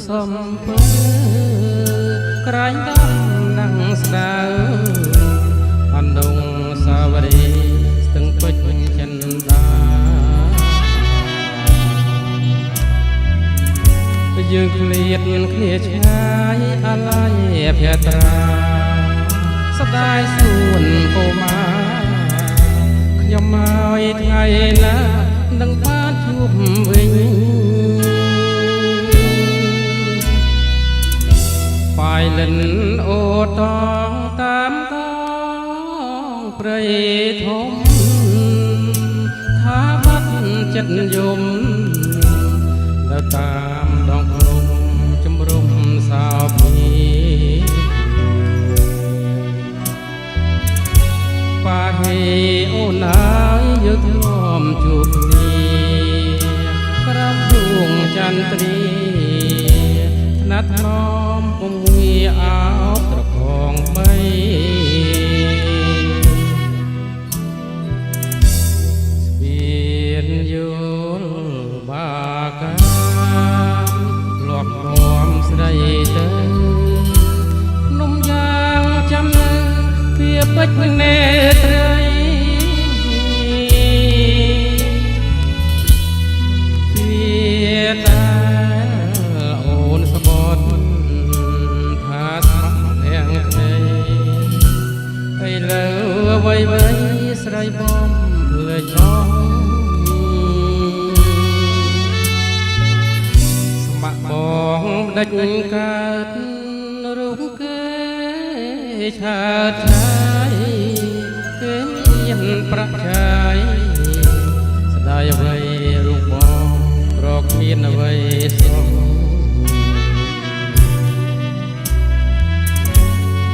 សំពើក្រែងដំណាំងស្ដៅអណ្ដងសាវរីស្ទឹងពេជ្រចិនដាយើងឃ្លាតគ្នាឆ្ងាយអាឡ័យភ័ត្រាស្ដាយសួនកុមារខ្ញុំហើយថ្ងៃណានឹងបានជួបវិញបាយលិនអូតងតាមកងព្រៃធំថាបាត់ចិត្តយំទៅតាមដងភ្នំជំរុំសោភីបាហេអូនហើយយកធ្លាប់ជួបគ្នាក្រំដួងចន្ទ្រាថ្នាក់ថ្នមពុំងាអោបត្រកងបីស្ពានយល់បាកាលប់រំស្រីទៅនំយ៉ាងចាំនៅវាពេជ្រនេត្រីវាតាអូនស្បត់ថាស្មោះទាំងគ្នាឥឡូវអ្វីស្រីបំភ្លេចអស់ស្ម័គ្របងដាច់កើតរូបគេឆើតឆាយគេមានប្រាក់ចាយស្ដាយអ្វីរូបបងរកមានអ្វីសោះ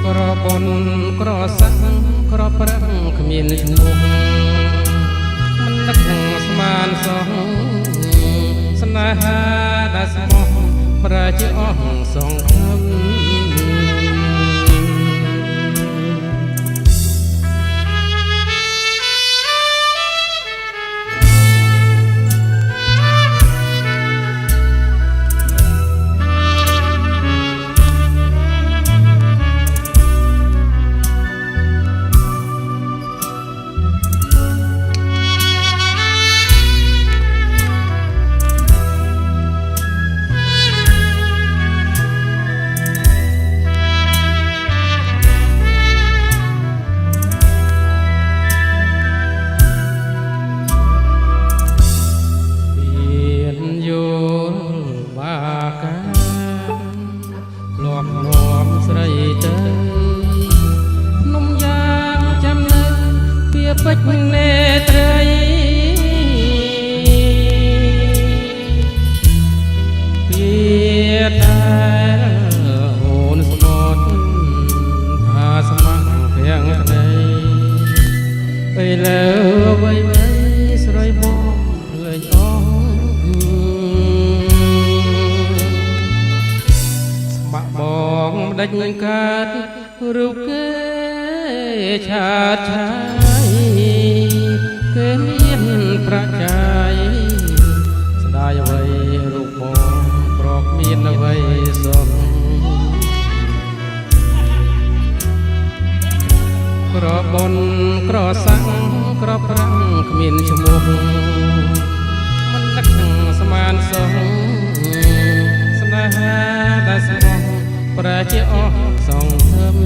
ក្របុនក្រសាំងក្រប្រាំងគ្មានឈ្មោះមិននឹកស្មានសោះស្នេហាដែលស្មោះប្រជិអស់សងខំពេជ្រនេត្រីវាតែអូនស្បត់ថាស្មោះទាំងគ្នាឥឡូវអ្វីស្រីបងភ្លេចអស់ស្ម័គ្របងដាច់នឹងកើតរូបគេឆាតឆាយគេមានប្រាក់ចាយស្ដាយអ្វីរូបបងប្រកមានអ្វីសុខក្របុនក្រសាំងក្រប្រាំងគ្មានឈ្មោះមិននឹកស្មានសោះស្នេហាដែលស្មោះប្រជិអស់សងធំ